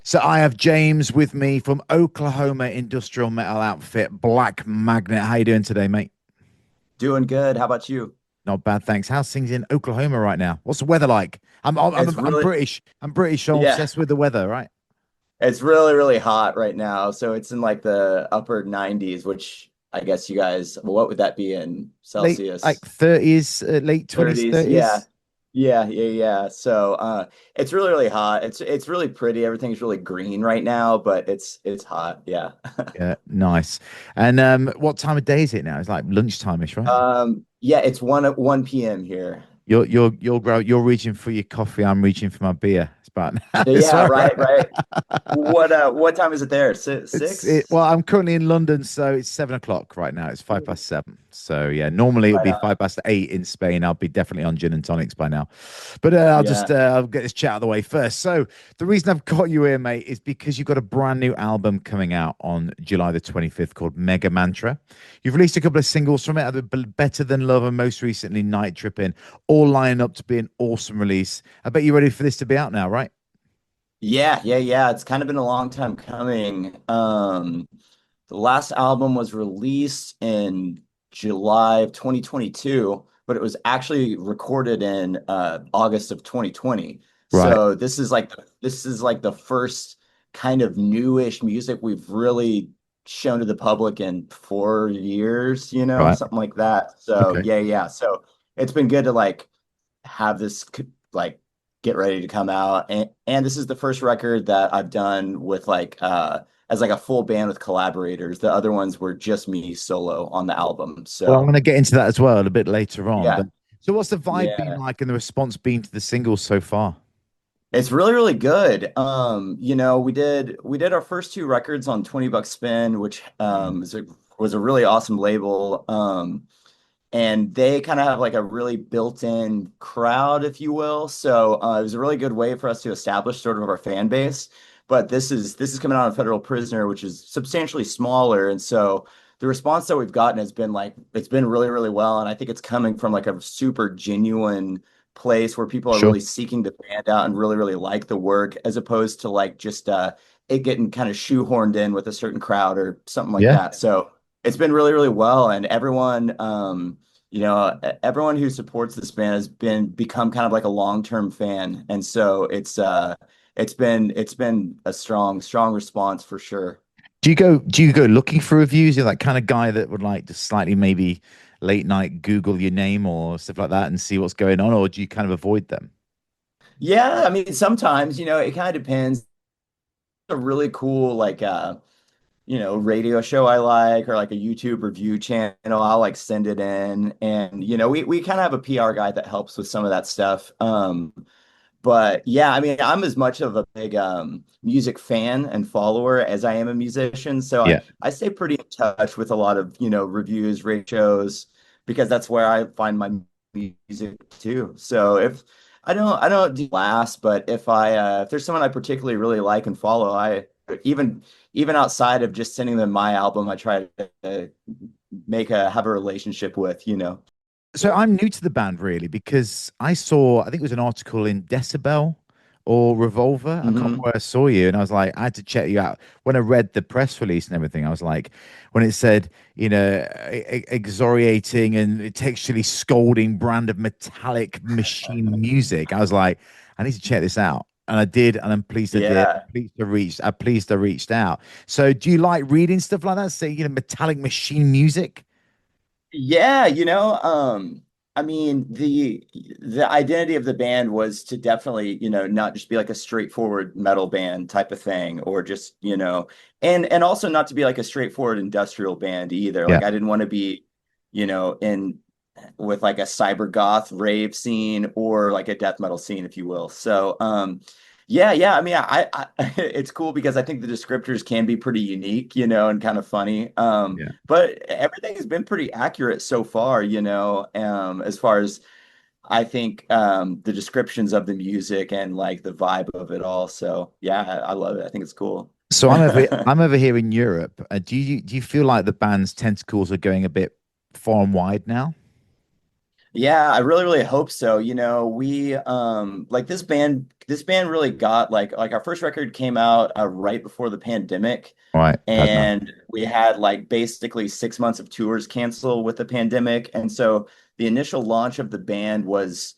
So I have James with me from Oklahoma industrial metal outfit Black Magnet. How you doing today, mate? Doing good. How about you? Not bad, thanks. How's things in Oklahoma right now? What's the weather like? It's I'm really, British. I'm British, so I'm yeah, obsessed with the weather, right? it's really, really hot right now. So it's in like the upper 90s, which I guess you guys, what would that be in Late like Celsius? 30s, late 20s, 30s. Yeah. 30s. Yeah. So it's really, really hot. It's really pretty. Everything's really green right now, but it's hot. Yeah. Yeah, nice. And what time of day is it now? It's like lunchtime-ish, right? Yeah, it's 1 p.m. here. You're reaching for your coffee. I'm reaching for my beer. It's about it's Yeah, all right. right. What time is it there? Six? Well, I'm currently in London, so it's 7 o'clock right now. It's 5 past 7. So yeah, normally it'll Right be on. 5 past 8 in Spain. I'll be definitely on gin and tonics by now. But Yeah. I'll get this chat out of the way first. So the reason I've got you here, mate, is because you've got a brand new album coming out on July the 25th called Megamantra. You've released a couple of singles from it, Better Than Love and most recently Night Tripping, all lining up to be an awesome release. I bet you're ready for this to be out now, right? Yeah. It's kind of been a long time coming. The last album was released in July of 2022, but it was actually recorded in August of 2020. Right, So this is like the first kind of newish music we've really shown to the public in 4 years, right. something like that. So Okay. yeah. So it's been good to like have this like get ready to come out, and this is the first record that I've done with like as like a full band with collaborators. The other ones were just me solo on the album. Well, I'm So going to get into that as well a bit later on. yeah, But so, what's the vibe been yeah. like and the response been to the singles so far? It's really, really good. We did our first two records on 20 Bucks Spin, which Mm. was a really awesome label. And they kind of have like a really built-in crowd, if you will. So it was a really good way for us to establish sort of our fan base. But this is coming out of Federal Prisoner, which is substantially smaller, and so the response that we've gotten has been like it's been really, really well, and I think it's coming from like a super genuine place where people are Sure. really seeking the band out and really, really like the work, as opposed to like just it getting kind of shoehorned in with a certain crowd or something like Yeah. that. So it's been really, really well, and everyone who supports this band has become kind of like a long-term fan, and so it's been a strong response for sure. Do you go looking for reviews? You're that kind of guy that would like to slightly maybe late night Google your name or stuff like that and see what's going on, or do you kind of avoid them? Yeah, I mean, sometimes, it kind of depends. A really cool like radio show I like, or like a YouTube review channel, I'll like send it in, and we kind of have a PR guy that helps with some of that stuff. But yeah, I mean, I'm as much of a big music fan and follower as I am a musician. So I, Yeah. I stay pretty in touch with a lot of, reviews, radio shows, because that's where I find my music too. So I don't do last, but if there's someone I particularly really like and follow, I even even outside of just sending them my album, I try to have a relationship with. So I'm new to the band really because I think it was an article in Decibel or Revolver. I can't remember Hmm. where I saw you, and I was like, I had to check you out. When I read the press release and everything, I was like, when it said, exoriating and textually scolding brand of metallic machine music, I was like, I need to check this out. And I did, and I'm pleased I did. Yeah. I'm pleased I reached out. So, do you like reading stuff like that? Say, metallic machine music? Yeah, I mean, the identity of the band was to definitely, not just be like a straightforward metal band type of thing, or just, and also not to be like a straightforward industrial band either. Yeah. Like I didn't want to be, in with like a cyber goth rave scene or like a death metal scene, if you will. So, yeah. I mean, it's cool because I think the descriptors can be pretty unique, and kind of funny. Yeah. But everything has been pretty accurate so far, as far as I think the descriptions of the music and like the vibe of it all. So yeah, I love it. I think it's cool. So I'm over here in Europe. Do you feel like the band's tentacles are going a bit far and wide now? Yeah, I really, really hope so. We like this band really got like our first record came out right before the pandemic, All right, God no. and we had like basically 6 months of tours cancel with the pandemic. And so the initial launch of the band was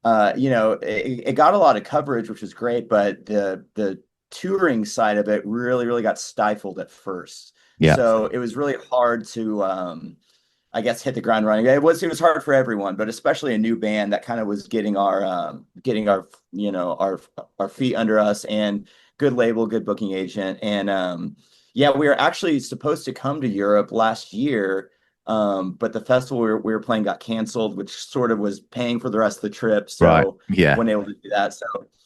it got a lot of coverage, which was great, but the touring side of it really, really got stifled at first. Yeah, So it was really hard to I guess hit the ground running. It was hard for everyone, but especially a new band that kind of was getting our our feet under us, and good label, good booking agent. And yeah, we were actually supposed to come to Europe last year, but the festival we were playing got canceled, which sort of was paying for the rest of the trip. right. So Yeah, we're able to do that. So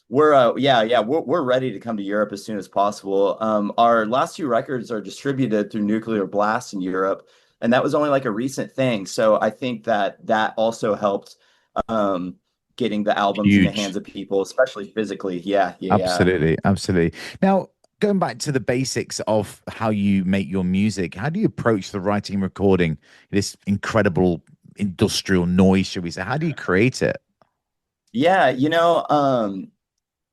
we're ready to come to Europe as soon as possible. Our last two records are distributed through Nuclear Blast in Europe, and that was only like a recent thing. So I think that also helped um, getting the albums in the huge. hands of people, especially physically. Yeah, yeah, yeah. Absolutely, absolutely. Now, going back to the basics of how you make your music, how do you approach the writing and recording this incredible industrial noise, should we say? How do you create it? Yeah,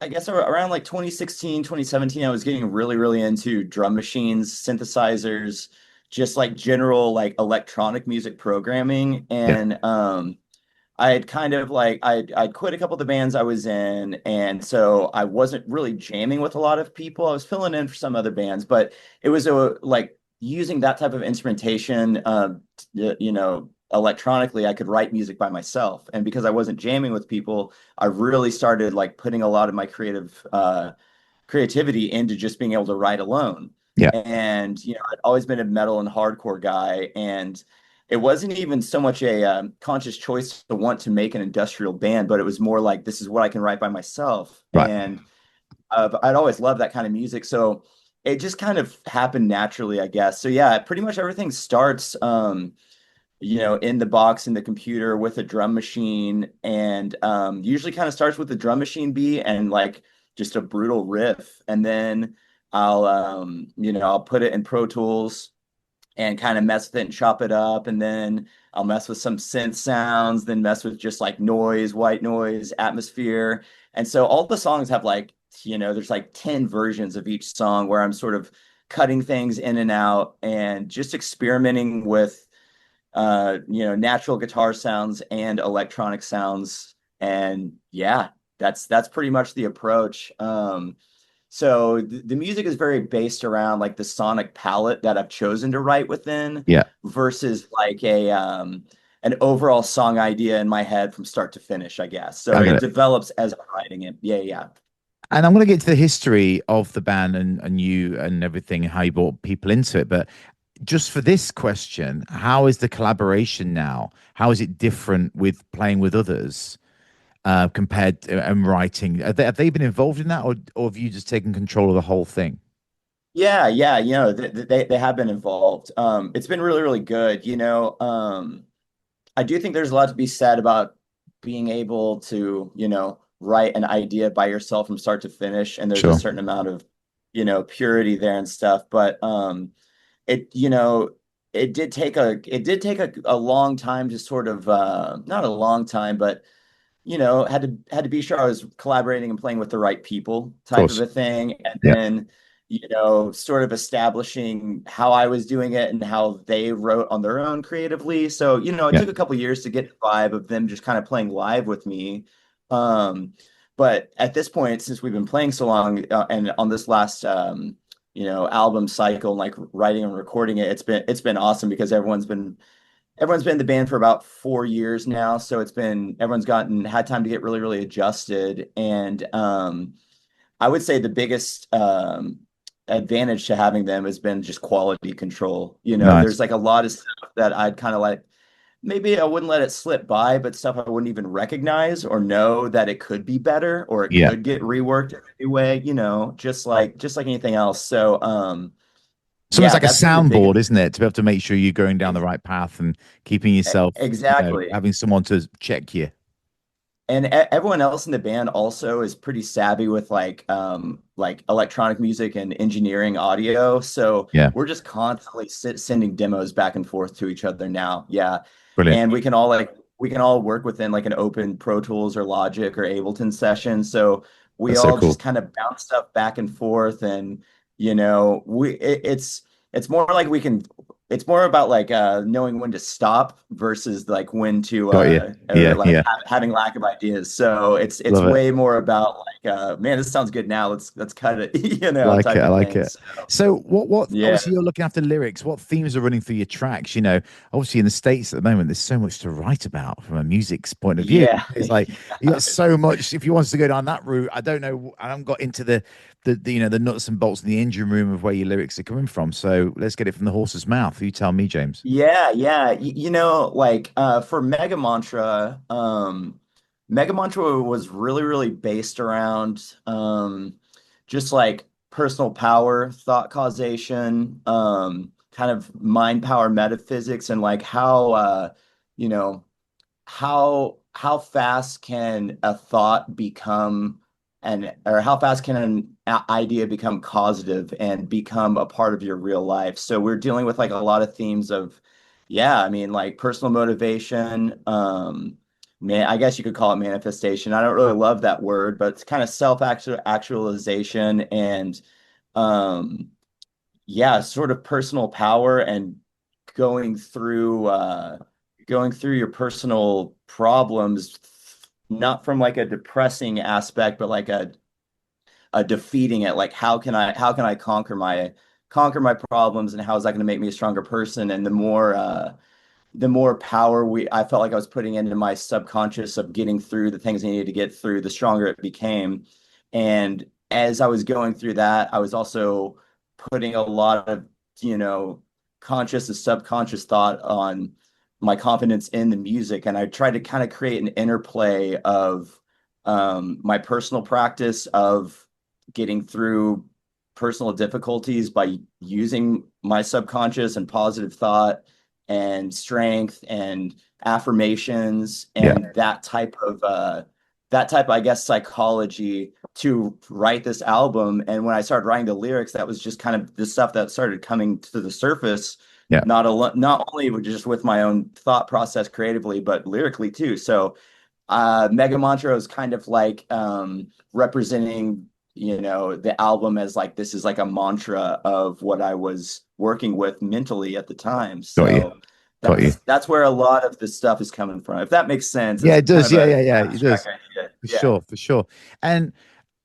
I guess around like 2016, 2017, I was getting really, really into drum machines, synthesizers, just like general like electronic music programming. Yeah, And I had kind of like I'd quit a couple of the bands I was in, and so I wasn't really jamming with a lot of people. I was filling in for some other bands, but it was like using that type of instrumentation, electronically. I could write music by myself, and because I wasn't jamming with people, I really started like putting a lot of my creativity into just being able to write alone. yeah, And I'd always been a metal and hardcore guy, and it wasn't even so much a conscious choice to want to make an industrial band, but it was more like this is what I can write by myself. right. And I'd always loved that kind of music, so it just kind of happened naturally, I guess. So yeah, pretty much everything starts in the box in the computer with a drum machine, and usually kind of starts with the drum machine beat and like just a brutal riff, and then I'll put it in Pro Tools and kind of mess with it and chop it up, and then I'll mess with some synth sounds, then mess with just like noise, white noise, atmosphere. And so all the songs have like there's like 10 versions of each song where I'm sort of cutting things in and out and just experimenting with natural guitar sounds and electronic sounds. And yeah, that's pretty much the approach. So the music is very based around like the sonic palette that I've chosen to write within Yeah, versus like a an overall song idea in my head from start to finish, I guess. So I get it it. develops as I'm writing it. Yeah, yeah. And I'm going to get to the history of the band and you and everything, how you brought people into it. But just for this question, how is the collaboration now? How is it different with playing with others compared to and writing? Have they been involved in that, or have you just taken control of the whole thing? Yeah, yeah, they have been involved. It's been really, really good. I do think there's a lot to be said about being able to, write an idea by yourself from start to finish, and there's a Sure. certain amount of, purity there and stuff. But it, you know, it did take a long time to sort of not a long time, but had to be sure I was collaborating and playing with the right people Of type of course. a thing. And Yeah. then, sort of establishing how I was doing it and how they wrote on their own creatively. So, it Yeah. took a couple years to get the vibe of them just kind of playing live with me. Um, but at this point, since we've been playing so long, and on this last album cycle, like writing and recording it, it's been awesome because everyone's been in the band for about 4 years now, so everyone's gotten had time to get really, really adjusted. And I would say the biggest advantage to having them has been just quality control. Nice. There's like a lot of stuff that I'd kind of like maybe I wouldn't let it slip by, but stuff I wouldn't even recognize or know that it could be better or it Yeah. could get reworked in a new way, just like anything else. So It's almost yeah, like a that's been the biggest. soundboard, isn't it? To be able to make sure you're going down the ex- right path and keeping yourself, Exactly. having someone to check you. And everyone else in the band also is pretty savvy with like electronic music and engineering audio. So Yeah. we're just constantly sending demos back and forth to each other now. Yeah. Brilliant. And we can all like we can all work within like an open Pro Tools or Logic or Ableton session. So we That's so all cool. just kind of bounce stuff back and forth, and you know, it's more like we can. It's more about like knowing when to stop versus like when to Got you. or Yeah, like yeah. having lack of ideas. So it's Love it. way more about like man, this sounds good now. Let's cut it, Like it. type I of like thing. it. So So what yeah. obviously you're looking after lyrics. What themes are running through your tracks? Obviously in the States at the moment, there's so much to write about from a music's point of view. Yeah. It's like you got so much. If you want to go down that route, I don't know. I haven't got into the nuts and bolts in the engine room of where your lyrics are coming from. So let's get it from the horse's mouth. You tell me, James. Yeah, yeah. Like for Mega Mantra was really, really based around just like personal power, thought causation, kind of mind power metaphysics, and like how you know how fast can a thought become or how fast can an idea become causative and become a part of your real life. So we're dealing with like a lot of themes of, yeah, I mean, like personal motivation, man, I guess you could call it manifestation. I don't really love that word, but it's kind of self actualization and um yeah, sort of personal power and going through going through your personal problems, not from like a depressing aspect, but like a defeating it. Like how can I conquer my problems, and how is that going to make me a stronger person? And the more power I felt like I was putting into my subconscious of getting through the things I needed to get through, the stronger it became. And as I was going through that, I was also putting a lot of, you know, conscious and subconscious thought on my confidence in the music. And I tried to kind of create an interplay of my personal practice of getting through personal difficulties by using my subconscious and positive thought and strength and affirmations Yeah. and I guess psychology to write this album. And when I started writing the lyrics, that was just kind of the stuff that started coming to the surface, Yeah. not only just with my own thought process creatively, but lyrically too. So Mega Mantra is kind of like representing, the album as like this is like a mantra of what I was working with mentally at the time. Got you. So Got you. that's where a lot of the stuff is coming from. If that makes sense, Yeah, it's it kind does. of Yeah, a yeah, yeah. It abstract does. idea. For Yeah. sure, for sure. And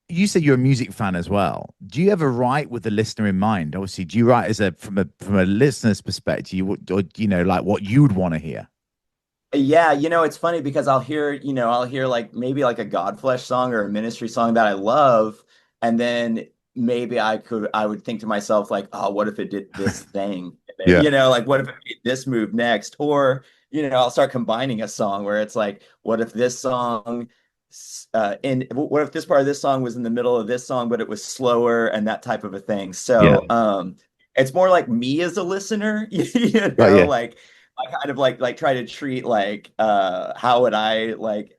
you said you're a music fan as well. Do you ever write with the listener in mind? Obviously, do you write as a from a listener's perspective, or like what you'd want to hear? Yeah, it's funny because I'll hear like maybe like a Godflesh song or a Ministry song that I love, and then maybe I would think to myself like, oh, what if it did this thing? Yeah, Like what if it made this move next? Or, I'll start combining a song where it's like, what if this song in what if this part of this song was in the middle of this song, but it was slower and that type of a thing. yeah. So it's more like me as a listener, Got you. like I kind of like try to treat like how would I like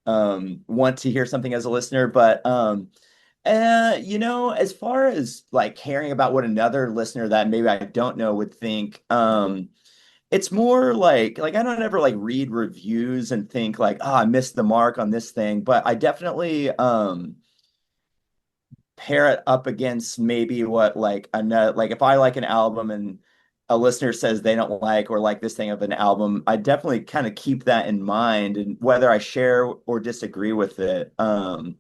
want to hear something as a listener, but as far as like caring about what another listener that maybe I don't know would think, it's more like I don't ever like read reviews and think like, oh, I missed the mark on this thing, but I definitely pair it up against maybe what like another like if I like an album and a listener says they don't like or like this thing of an album, I definitely kind of keep that in mind and whether I share or disagree with it. And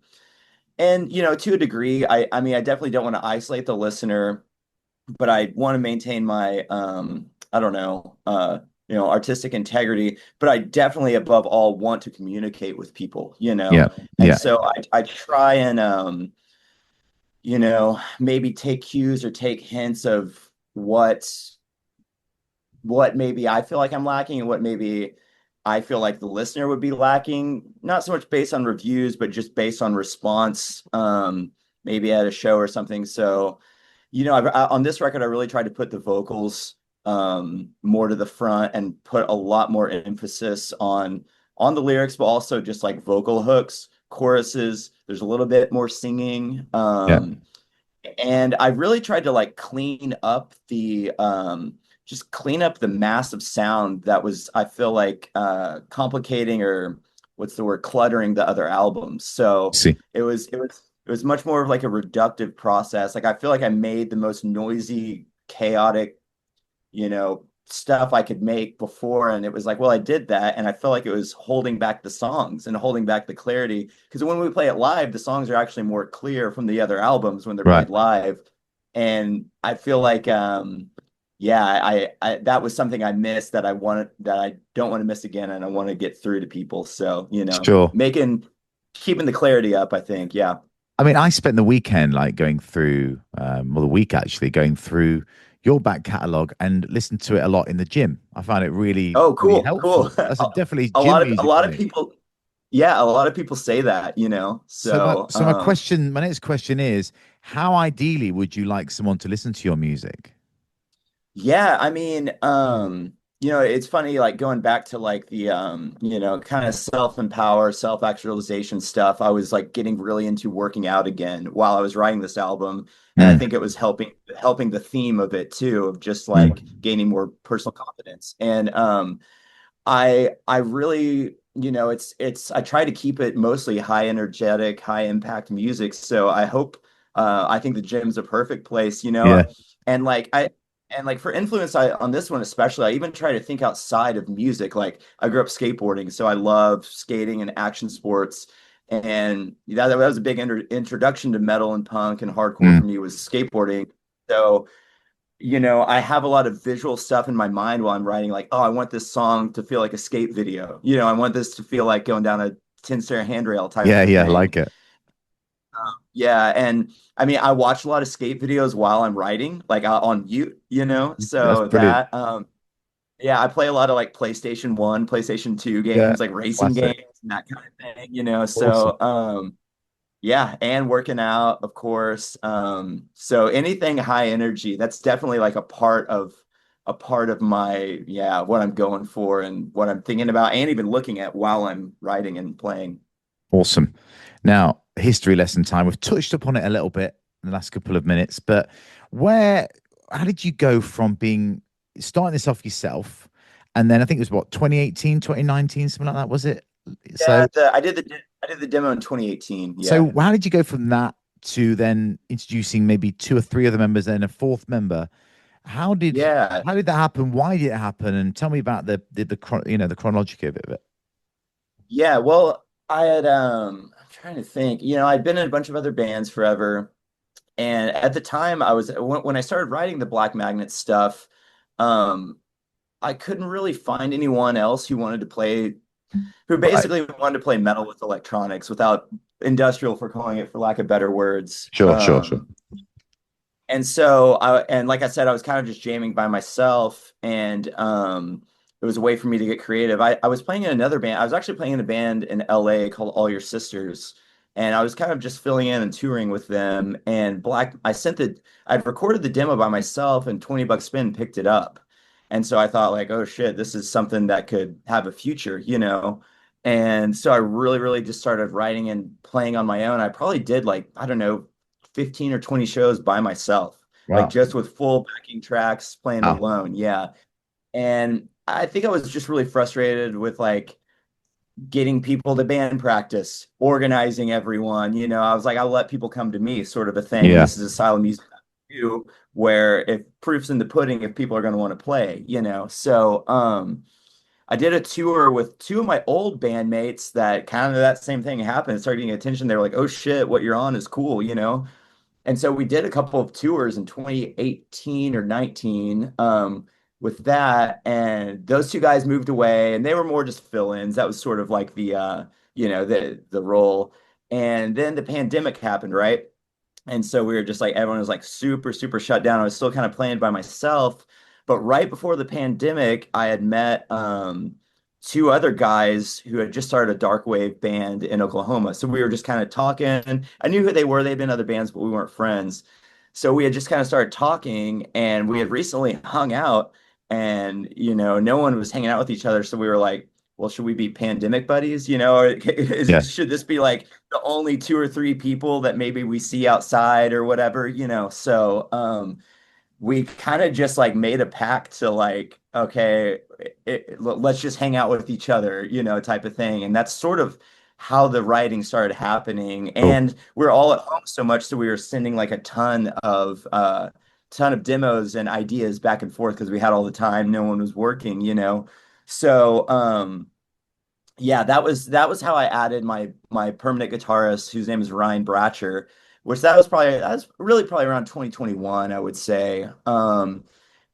to a degree, I mean I definitely don't want to isolate the listener, but I want to maintain my I don't know, artistic integrity, but I definitely above all want to communicate with people, Yeah, And yeah, so I try and maybe take cues or take hints of what maybe I feel like I'm lacking and what maybe I feel like the listener would be lacking, not so much based on reviews, but just based on response, maybe at a show or something. So, on this record, I really tried to put the vocals more to the front and put a lot more emphasis on the lyrics, but also just like vocal hooks, choruses. There's a little bit more singing. yeah, And I really tried to like clean up the just clean up the massive sound that was, I feel like, complicating, or what's the word, cluttering the other albums. So See. it was much more of like a reductive process. Like I feel like I made the most noisy, chaotic, stuff I could make before. And it was like, well, I did that. And I felt like it was holding back the songs and holding back the clarity. Because when we play it live, the songs are actually more clear from the other albums when they're Right. played live. And I feel like, yeah, that was something I missed that I don't want to miss again. And I want to get through to people. So, Sure. keeping the clarity up, I think. Yeah. I mean, I spent the weekend like going through, well, the week actually going through your back catalogue and listened to it a lot in the gym. I found it really, Oh, really cool. Cool. helpful. That's a definitely A gym a music for lot of me. people, yeah, a lot of people say that, So my So, so my question, my next question is, how ideally would you like someone to listen to your music? yeah, I mean, it's funny, like going back to like the, kind of self-empower, self-actualization stuff. I was like getting really into working out again while I was writing this album. And I Mm, think it was helping the theme of it too, of just like mm, gaining more personal confidence. And, I really, I try to keep it mostly high energetic, high impact music. So I think the gym's a perfect place, yeah. and like I and like for influence on this one especially, I even try to think outside of music. Like I grew up skateboarding, so I love skating and action sports. And that was a big introduction to metal and punk and hardcore Mm, for me was skateboarding. So I have a lot of visual stuff in my mind while I'm writing, like, oh, I want this song to feel like a skate video. I want this to feel like going down a 10-stair handrail type yeah, of a yeah, thing. like it. Yeah, and I mean, I watch a lot of skate videos while I'm writing, like on mute, That's so brilliant. yeah, I play a lot of like PlayStation 1, PlayStation 2 Yeah, games, like racing classic. games and that kind of thing, Awesome. so, yeah, and working out, of course. So anything high energy, that's definitely like a part of my, yeah, what I'm going for and what I'm thinking about and even looking at while I'm writing and playing. Awesome. Now, history lesson time. We've touched upon it a little bit in the last couple of minutes, but where, how did you go from being starting this off yourself? And then I think it was what, 2018, 2019, something like that, was it? Yeah, So, I did the demo in 2018. so Yeah. how did you go from that to then introducing maybe two or three other members and a fourth member? How did Yeah. how did that happen? Why did it happen? And tell me about the chronology of it. Yeah, well, I'm trying to think. I'd been in a bunch of other bands forever. And at the time when I started writing the Black Magnet stuff, um, I couldn't really find anyone else who Right. basically wanted to play metal with electronics without industrial, for calling it, for lack of better words. Sure, sure, sure. And so and like I said, I was kind of just jamming by myself, and it was a way for me to get creative. I was playing in another band. I was actually playing in a band in LA called All Your Sisters, and I was kind of just filling in and touring with them. And I'd recorded the demo by myself, and 20 Bucks Spin picked it up. And so I thought, like, oh shit, this is something that could have a future. And so I really, really just started writing and playing on my own. I probably did, like, I don't know, 15 or 20 shows by myself, like Wow. just with full backing tracks playing Wow. alone. Yeah. And I think I was just really frustrated with like getting people to band practice, organizing everyone. I was like, I'll let people come to me, sort of a thing. And Yeah. this is a style of music I do where if proof's in the pudding, if people are going to want to play. So, I did a tour with two of my old bandmates that kind of that same thing happened. It started getting attention. They were like, oh shit, what you're on is cool. And so we did a couple of tours in 2018 or 19, with that. And those two guys moved away and they were more just fill-ins. That was sort of like the role. And then the pandemic happened, right? And so we were just like, everyone was like super, super shut down. I was still kind of playing by myself. But right before the pandemic, I had met two other guys who had just started a dark wave band in Oklahoma. So we were just kind of talking. I knew who they were. They'd been in other bands, but we weren't friends. So we had just kind of started talking, and we had recently hung out, and no one was hanging out with each other. So we were like, well, should we be pandemic buddies? Or Yeah. should this be like the only two or three people that maybe we see outside or whatever? So we kind of just like made a pact to like, okay, let's just hang out with each other, type of thing. And that's sort of how the writing started happening. Cool. And we're all at home so much, so we were sending like a ton of demos and ideas back and forth because we had all the time. No one was working. So, yeah, that was how I added my permanent guitarist, whose name is Ryan Bratcher, which that was really probably around 2021, I would say.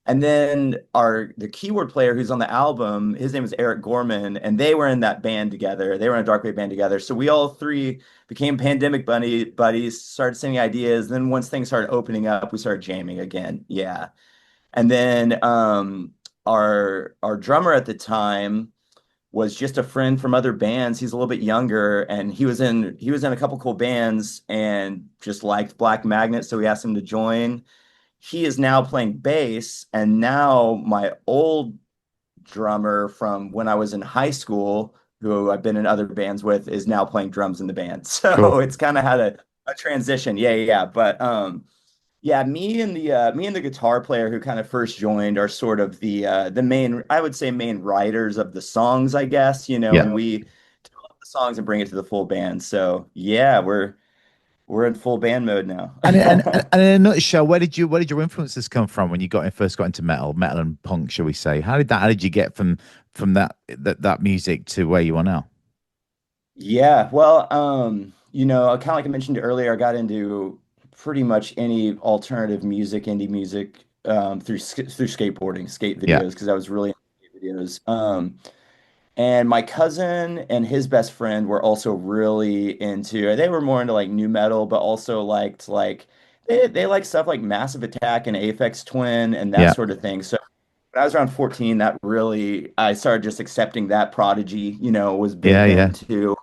And then the keyboard player who's on the album, his name is Eric Gorman, and they were in that band together. They were in a dark wave band together. So we all three became pandemic buddies, started sending ideas. Then once things started opening up, we started jamming again. Yeah. And then our drummer at the time was just a friend from other bands. He's a little bit younger, and he was in a couple cool bands and just liked Black Magnet, so we asked him to join. He is now playing bass, and now my old drummer from when I was in high school, who I've been in other bands with, is now playing drums in the band. Cool. So it's kind of had a transition. Yeah, yeah, yeah. But yeah, me and the guitar player who kind of first joined are sort of the main, I would say, main writers of the songs, I guess, Yeah. and we develop the songs and bring it to the full band. So yeah, we're in full band mode now. And in a nutshell, where did your influences come from when you first got into metal and punk, shall we say? How did you get from that music to where you are now? Yeah, well, kind of like I mentioned earlier, I got into pretty much any alternative music, indie music, through skateboarding, skate Yeah. videos, because I was really into skate videos. And my cousin and his best friend were also really into, they were more into like new metal, but also liked like they like stuff like Massive Attack and Aphex Twin and that Yeah. sort of thing. So when I was around 14, that really I started just accepting that Prodigy, was big Yeah. then Yeah. too.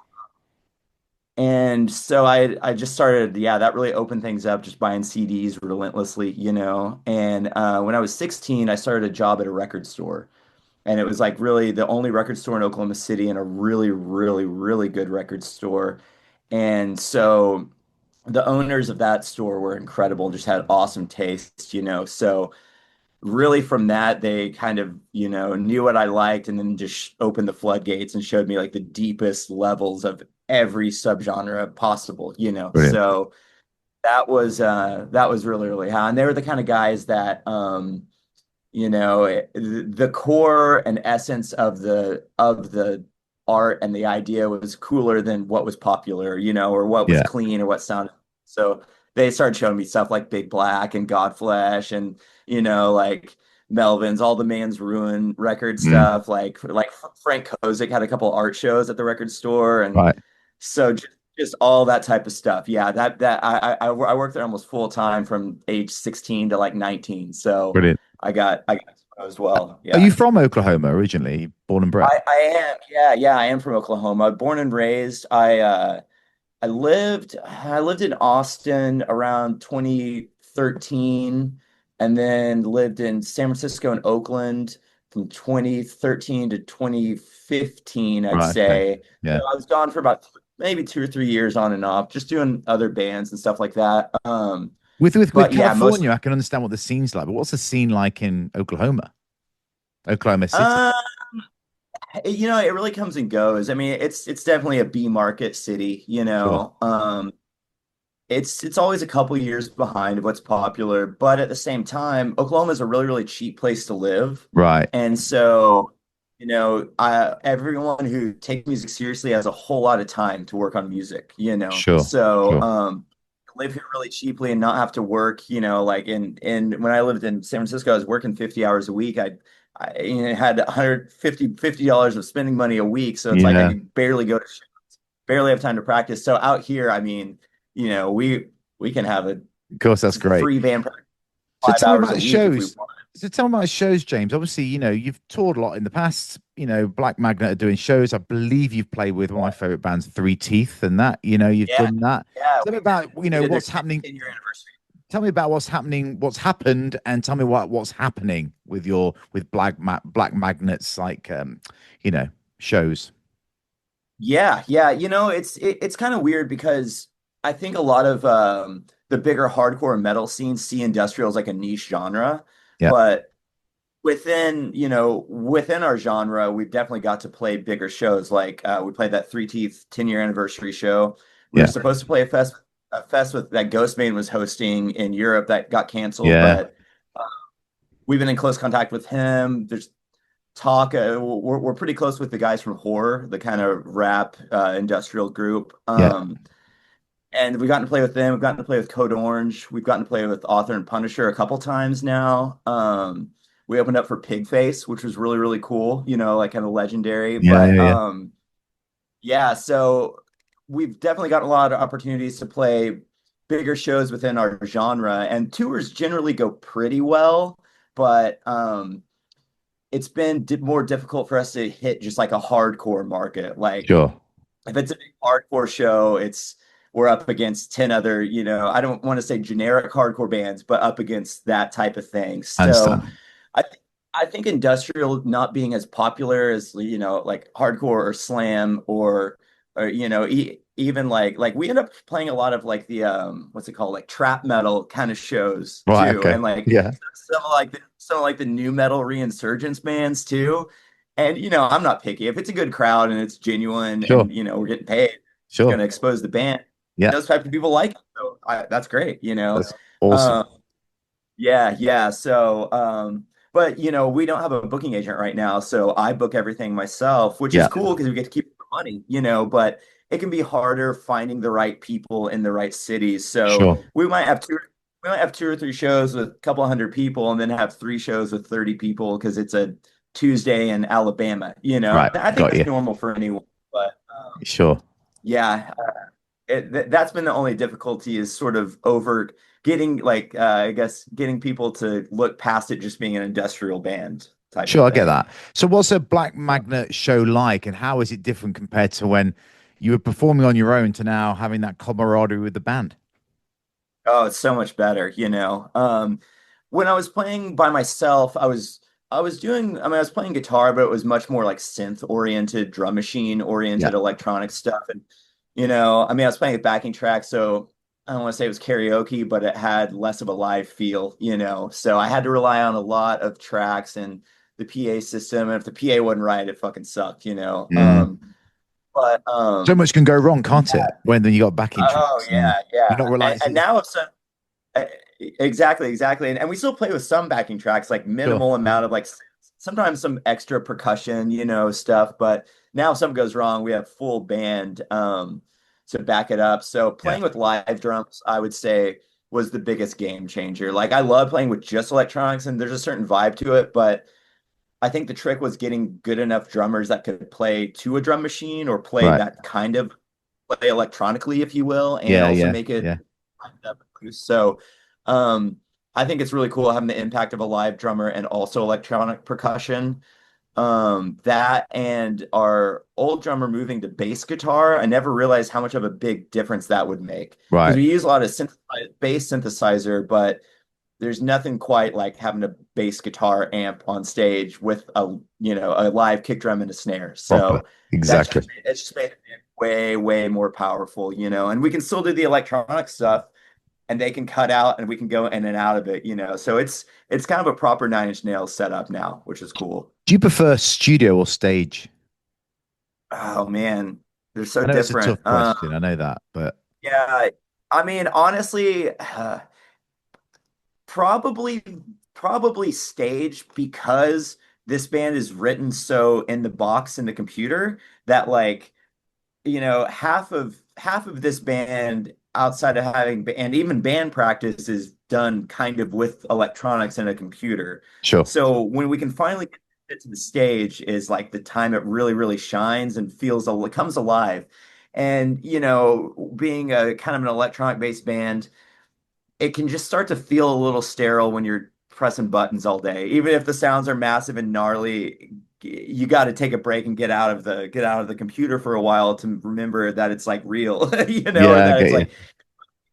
And so I just started, yeah, that really opened things up, just buying CDs relentlessly. And when I was 16, I started a job at a record store. And it was like really the only record store in Oklahoma City, and a really, really, really good record store. And so the owners of that store were incredible, just had awesome taste. So really from that, they kind of, knew what I liked, and then just opened the floodgates and showed me like the deepest levels of every subgenre possible. Brilliant. So that was really, really high. And they were the kind of guys that the core and essence of the art and the idea was cooler than what was popular, or what was Yeah. clean or what sounded. So they started showing me stuff like Big Black and Godflesh and like Melvins, all the Man's Ruin record Mm. stuff. Like Frank Kozik had a couple art shows at the record store, and Right. so just all that type of stuff. Yeah, that I worked there almost full time from age 16 to like 19. So Brilliant. I got exposed well. Are you Yeah. from Oklahoma originally? Born and bred? I am. Yeah, yeah, I am from Oklahoma. Born and raised. I lived in Austin around 2013, and then lived in San Francisco and Oakland from 2013 to 2015, I'd Right. Okay. say. So Yeah. I was gone for about maybe 2 or 3 years on and off, just doing other bands and stuff like that. With But yeah, most California, I can understand what the scene's like, but what's the scene like in Oklahoma? Oklahoma City. uh it really comes and goes. I mean, it's definitely a B market city, you Sure. know. It's always a couple years behind of what's popular, but at the same time, Oklahoma is a really, really cheap place to live. Right. And so, everyone who takes music seriously has a whole lot of time to work on music. Sure. So, Sure. live here really cheaply and not have to work, like in when I lived in San Francisco, I was working 50 hours a week. I had 150 dollars of spending money a week. So it's like I Yeah. could barely go to shows, barely have time to practice. So out here, I mean, we can have a Of course, that's great. free band practice So five tell me hours a about week if we shows. want. So tell me about shows, James. Obviously, you've toured a lot in the past. Black Magnet are doing shows. I believe you've played with one of my favorite bands, Three Teeth, and that, you've Yeah, done that. yeah, Tell me about, we did their what's 10, happening. 10-year anniversary. Tell me about what's happening, what's happened, and tell me what's happening with Black Magnets, like shows. Yeah, yeah. It's kind of weird because I think a lot of the bigger hardcore metal scene see industrial as like a niche genre, Yeah. but within our genre, we've definitely got to play bigger shows. Like we played that Three Teeth 10-year anniversary show. We were Yeah. supposed to play a fest with that Ghostbane was hosting in Europe that got canceled, Yeah. but uh, we've been in close contact with him. There's talk. We're pretty close with the guys from Horror, the kind of rap industrial group. Yeah. And we've gotten to play with them. We've gotten to play with Code Orange. We've gotten to play with Author and Punisher a couple times now. We opened up for Pigface, which was really, really cool, like kind of legendary. Yeah. But Yeah. Yeah. yeah, so we've definitely gotten a lot of opportunities to play bigger shows within our genre, and tours generally go pretty well, but it's been more difficult for us to hit just like a hardcore market. Like Sure. if it's a big hardcore show, we're up against 10 other, I don't want to say generic hardcore bands, but up against that type of thing. I So understand. I th I think industrial not being as popular as, like hardcore or slam or even like we end up playing a lot of like the what's it called? Like trap metal kind of shows Right. too. Okay. And like Yeah. some of like the new metal reinsurgence bands too. And I'm not picky. If it's a good crowd and it's genuine Sure. and we're getting paid, it's Sure. going to expose the band. Yeah. Those type of people like it. So that's great. That's awesome. Um, yeah, yeah. So, but we don't have a booking agent right now, so I book everything myself, which is Yeah. cool because we get to keep the money. But it can be harder finding the right people in the right cities. So Sure. we might have two or three shows with a couple hundred people, and then have three shows with 30 people because it's a Tuesday in Alabama. Right. I think Got that's you. normal for anyone, but Sure. yeah, that's been the only difficulty is sort of over getting like I guess getting people to look past it just being an industrial band type Sure. of I get thing. that. So, what's a Black Magnet show like, and how is it different compared to when you were performing on your own to now having that camaraderie with the band? Oh, it's so much better. When I was playing by myself, I was playing guitar, but it was much more like synth oriented, drum machine Yeah. oriented electronic stuff. And I was playing a backing track, so I don't want to say it was karaoke, but it had less of a live feel. So I had to rely on a lot of tracks and the PA system. And if the PA wasn't right, it fucking sucked. Mm. But So much can go wrong, yeah, can't it? When then you got backing oh tracks and yeah, yeah. you're not And, relying. and now if some Uh, Exactly, exactly. And we still play with some backing tracks, like Sure. minimal amount of like sometimes some extra percussion, stuff. But now if something goes wrong, we have full band to back it up. So Yeah. playing with live drums, I would say, was the biggest game changer. Like I love playing with just electronics and there's a certain vibe to it, but I think the trick was getting good enough drummers that could play to a drum machine or play Right. that kind of play electronically, if you will, and Yeah. also Yeah. make it Yeah. so um, I think it's really cool having the impact of a live drummer and also electronic percussion. That and our old drummer moving to bass guitar, I never realized how much of a big difference that would make because Right. we use a lot of bass synthesizer, but there's nothing quite like having a bass guitar amp on stage with a live kick drum and a snare. Proper. So Exactly. it's just made it way, way more powerful. And we can still do the electronic stuff and they can cut out and we can go in and out of it. So it's kind of a proper Nine Inch Nails setup now, which is cool. Do you prefer studio or stage? Oh man, they're so I know it's a different. tough question. I know that, but Yeah, I mean, honestly, probably probably stage because this band is written so in the box in the computer that like half of this band outside of having and even band practice is done kind of with electronics and a computer. sure. So when we can finally get it to the stage is like the time it really, really shines and comes alive. And being a kind of an electronic based band, it can just start to feel a little sterile when you're pressing buttons all day. Even if the sounds are massive and gnarly, you got to take a break and get out of the computer for a while to remember that it's like real, Yeah, I that it's get you. like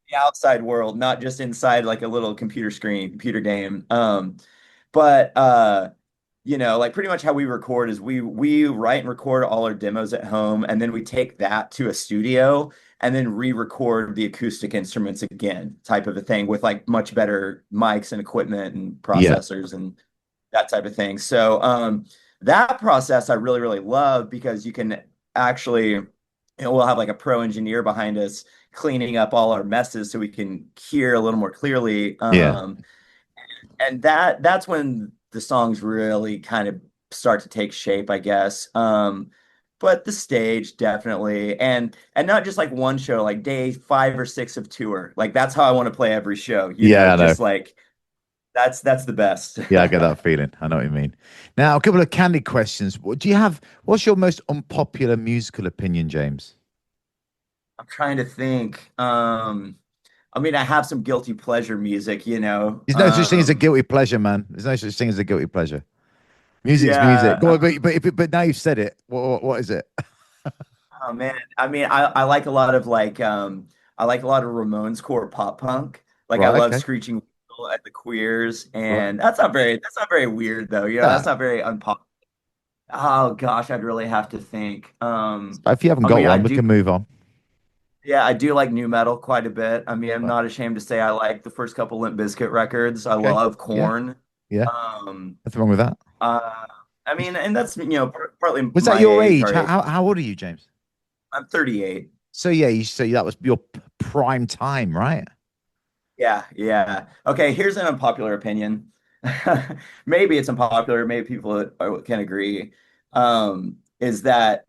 the outside world, not just inside like a little computer screen, computer game. But like pretty much how we record is we write and record all our demos at home, and then we take that to a studio and then re-record the acoustic instruments again, type of a thing with like much better mics and equipment and Yeah. processors and that type of thing. So that process I really, really love because you can actually, we'll have like a pro engineer behind us cleaning up all our messes so we can hear a little more clearly. Yeah. And that's when the songs really kind of start to take shape, I guess. But the stage definitely, and not just like one show, like day 5 or 6 of tour. Like that's how I want to play every show, Yeah, I know. just like that's the best. Yeah, I get that feeling. I know what you mean. Now, a couple of candid questions. What do you have? What's your most unpopular musical opinion, James? I'm trying to think. I mean, I have some guilty pleasure music, you know. There's no such thing as a guilty pleasure, man. There's no such thing as a guilty pleasure. Music's music. Yeah. Go on, but now you've said it. What is it? Oh man. I mean, I like a lot of I like a lot of Ramones core pop punk. Like I Right. love Okay. Screeching Weasel at the Queers, Right. and that's not very weird though. Nah, That's not very unpopular. Oh gosh, I'd really have to think. if you haven't I got mean, one, we can move on. yeah, I do like new metal quite a bit. I mean, I'm Right. not ashamed to say I like the first couple Limp Bizkit records. I Okay. love Yeah. Korn. Yeah. Um, Nothing wrong with that. I mean, and that's partly Was that my your age, age? our age. How old are you, James? I'm 38. So yeah, so that was your prime time, right? Yeah, yeah. Okay, here's an unpopular opinion. Maybe it's unpopular, maybe people can agree. Is that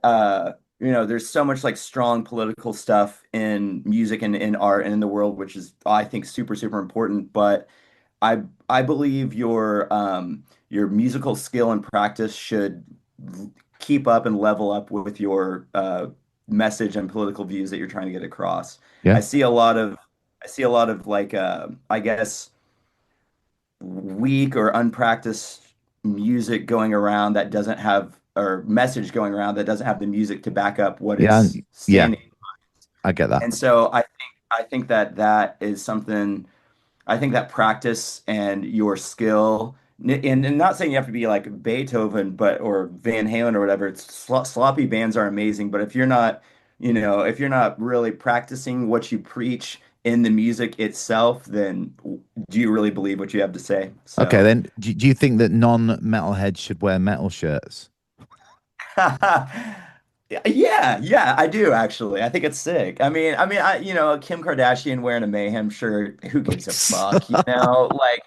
there's so much like strong political stuff in music and in art and in the world, which is I think super, super important. But I believe your musical skill and practice should keep up and level up with your message and political views that you're trying to get across. Yeah. I see a lot of I see a lot of like I guess weak or unpracticed music going around that doesn't have or message going around that doesn't have the music to back up what Yeah. it's Yeah. standing. I get that. And so I think that that is something I think that practice and your skill, and not saying you have to be like Beethoven, but or Van Halen or whatever. It's sloppy bands are amazing, but if you're not, if you're not really practicing what you preach in the music itself, then do you really believe what you have to say? Okay, So, then do you think that non-metalheads should wear metal shirts? yeah, yeah, I do actually. I think it's sick. Kim Kardashian wearing a Mayhem shirt, who gives a fuck, Like.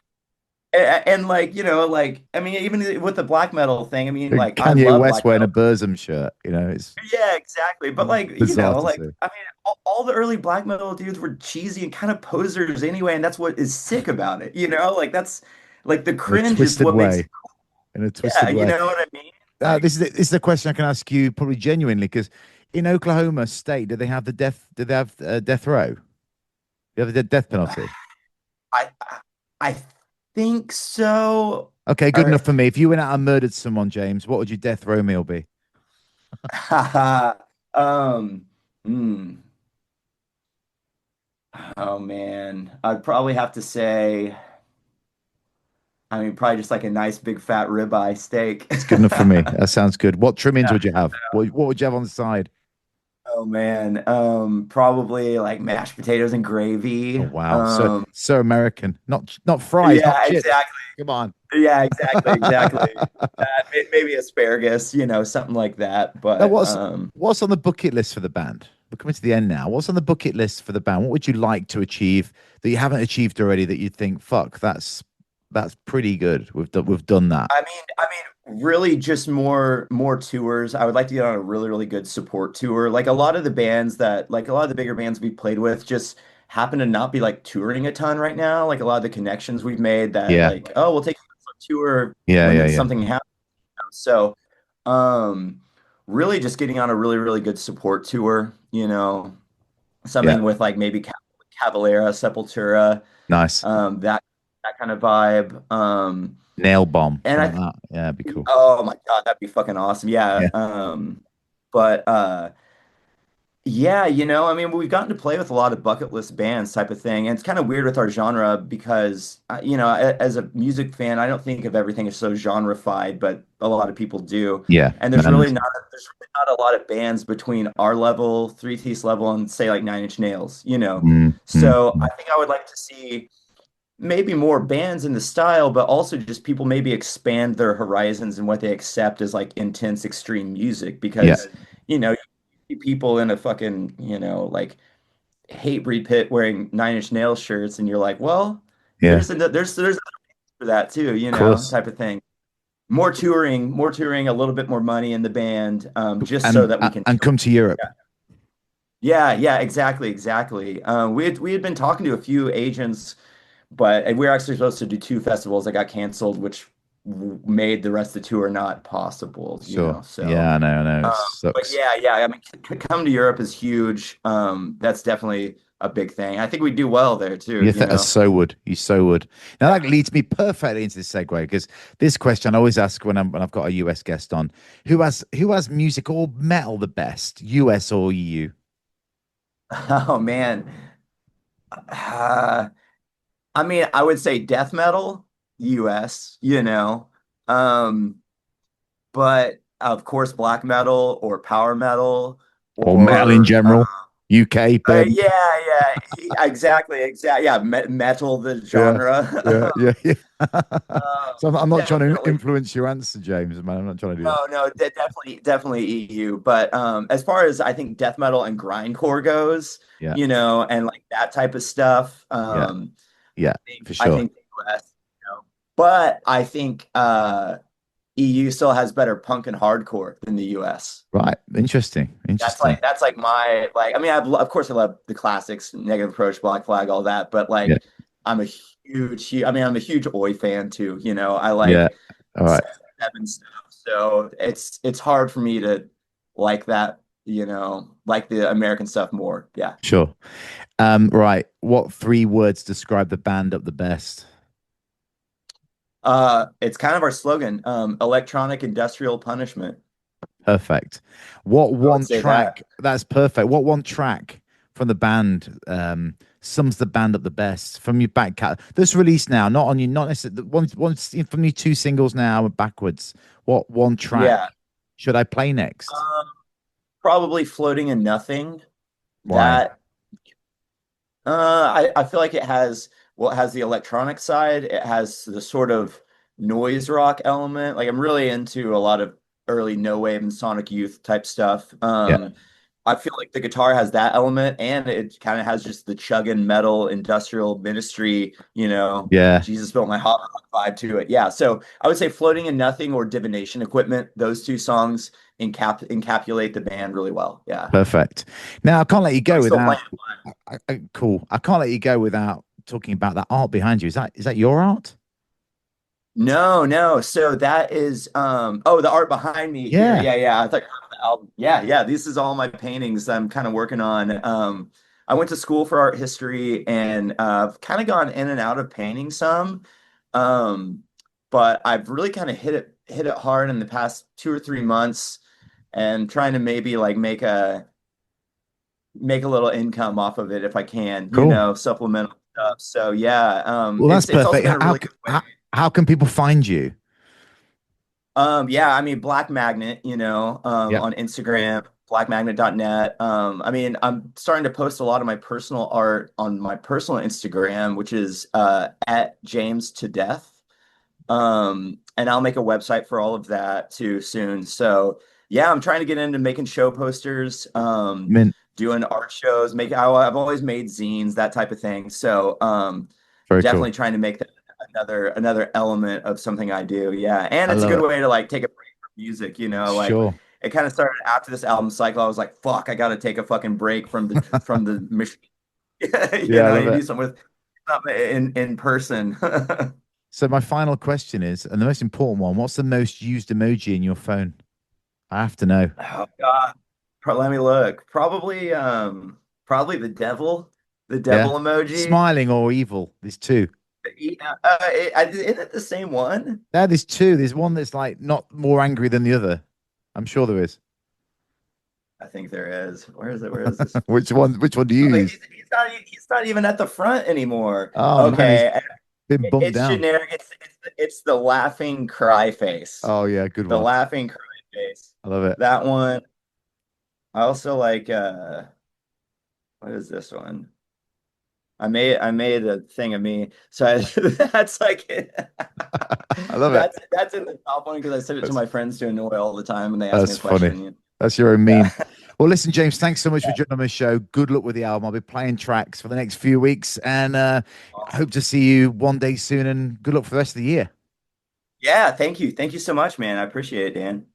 And like, like I mean, even with the black metal thing, I mean, like I Kanye love West black wearing a metal. Burzum shirt, it's Yeah, exactly. But like, bizarre to see. I mean, all the early black metal dudes were cheesy and kind of posers anyway, and that's what is sick about it, Like that's like the In a cringe is twisted what makes it way. In a cool. Yeah, twisted you way. know what I mean? Like This is a question I can ask you probably genuinely because in Oklahoma State, do they have the death? Do they have death row? Do you have the death penalty? I I think so. Okay, good enough Or for me. If you went out and murdered someone, James, what would your death row meal be? um hmm. Oh man. I'd probably have to say I mean, probably just like a nice big fat ribeye steak. It's good enough for me. That sounds good. What trimmings would you have? What would you have on the side? Oh man, probably like mashed potatoes and gravy. Oh wow, so American. Not fries, not Yeah, chips. exactly. Come on. Yeah, exactly. Maybe asparagus, something like that. Now, But what's on the bucket list for the band? We're coming to the end now. What's on the bucket list for the band? What would you like to achieve that you haven't achieved already that you think, fuck, that's pretty good. We've done that. really just more tours. I would like to get on a really, really good support tour. Like a lot of the bands like a lot of the bigger bands we played with just happen to not be like touring a ton right now. Like a lot of the connections we've made that Yeah, like, oh, we'll take you on a tour yeah, when yeah, it's yeah, something happens. So, um, really just getting on a really, really good support tour, yeah. something with like maybe Cavalera, Sepultura, Nice. that kind of vibe. Nail bomb, And something like that. Yeah, it'd be cool. oh my God, that'd be fucking awesome. Yeah. Yeah. But Yeah, I mean, we've gotten to play with a lot of bucket list bands type of thing, and it's kind of weird with our genre because, as a music fan, I don't think of everything as so genrefied, but a lot of people do. Yeah, And no, no. there's really not a lot of bands between our level, Three Thieves level, and say like Nine Inch Nails. Mm, mm, So I mm. think I would like to see maybe more bands in the style, but also just people maybe expand their horizons and what they accept as like intense extreme music Yeah, because you see people in a fucking like hate breed pit wearing Nine Inch Nails shirts and you're like, well, yeah, there's for that too, of course. type of thing. More touring, a little bit more money in the band, just so And that we can and tour. come to Europe. Yeah, exactly. We had been talking to a few agents, but we were actually supposed to do two festivals that got canceled, which made the rest of the tour not possible. Sure. So, Yeah, I know. It but sucks. yeah. I mean, come to Europe is huge. That's definitely a big thing. I think we do well there too. I so would. You so would. Now that leads me perfectly into this segue because this question I always ask when I've got a US guest on, who has music or metal the best, US or EU? Oh man. Uh, I mean, I would say death metal, US. Um, but of course, black metal or power metal Or metal in or general? UK, baby. exactly. Yeah, metal, the Yeah, genre. yeah. So I'm not trying to Definitely. influence your answer, James, man. I'm not trying to do that. No, definitely EU. But as far as I think death metal and grindcore goes, Yeah, and like that type of stuff, yeah, yeah, for I sure. think the US. But I think EU still has better punk and hardcore than the US. Right. Interesting. Interesting. That's like my like. I mean, of course I love the classics, Negative Approach, Black Flag, all that. But Yeah, like, I mean, I'm a huge Oi fan too. I yeah. like All right. seven stuff. So it's hard for me to like that. Like the American stuff more. Yeah. Sure. Right. What three words describe the band up the best? It's kind of our slogan, electronic industrial punishment. Perfect. What I would one say that. track? That's perfect. What one track from the band sums the band up the best from your back cat? This release now, not on you, not necessarily one from your two singles now backwards. What one track Yeah. should I play next? Um, Probably floating in nothing. Why? That I feel like it has the electronic side. It has the sort of noise rock element. Like I'm really into a lot of early no wave and Sonic Youth type stuff. Yeah. I feel like the guitar has that element, and it kind of has just the chugging metal industrial ministry. Yeah. Jesus built my hot rod vibe to it. Yeah, so I would say "Floating in Nothing" or "Divination Equipment." Those two songs encapsulate the band really well. Yeah, Perfect. Now I can't let you are go we still playing? without. Cool. I can't let you go without talking about that art behind you. Is that your art? No. So that is the art behind me here. Yeah. Yeah. I thought you were on the album. Yeah. This is all my paintings I'm kind of working on. I went to school for art history and I've kind of gone in and out of painting some. Um, but I've really kind of hit it hard in the past 2 or 3 months and trying to maybe like make a little income off of it if I can, Cool. supplemental stuff. So yeah, Well, that's it's also perfect. been a really good way. How can people find you? Yeah, I mean Black Magnet, Yeah. on Instagram, blackmagnet.net. I mean, I'm starting to post a lot of my personal art on my personal Instagram, which is at James to Death. And I'll make a website for all of that too soon. So yeah, I'm trying to get into making show posters, Mint. doing art shows, I've always made zines, that type of thing. So Very cool. definitely trying to make that another element of something I do. Yeah. And I it's a love good it. way to like take a break from music. Like Sure. it kind of started after this album cycle. I was like, fuck, I gotta take a fucking break from the machine. Yeah, I love You it. do something with in person. So my final question is, and the most important one, what's the most used emoji in your phone? I have to know. Oh God. Let me look. Probably the devil Yeah. emoji. Smiling or evil. There's two. Yeah, isn't it the same one? Yeah, there's two. There's one that's like not more angry than the other. I'm sure there is. I think there is. Where is it? Where is this? Which one do you Oh, use? he's not even at the front anymore. Oh man, he's Okay, been bumped it's down. generic. It's the laughing cry face. Oh yeah, good The one. laughing cry face. I love it. That one. I also like what is this one? I made a thing of me. So that's like I love it. that's in the top one because I send it to That's my friends to annoy all the time when they ask me that's a funny. question. That's your own Yeah. meme. Well, listen, James, thanks so much for joining on the show. Good luck with the album. I'll be playing tracks for the next few weeks, and I hope Awesome. to see you one day soon. And good luck for the rest of the year. Yeah, thank you. Thank you so much, man. I appreciate it, Dan.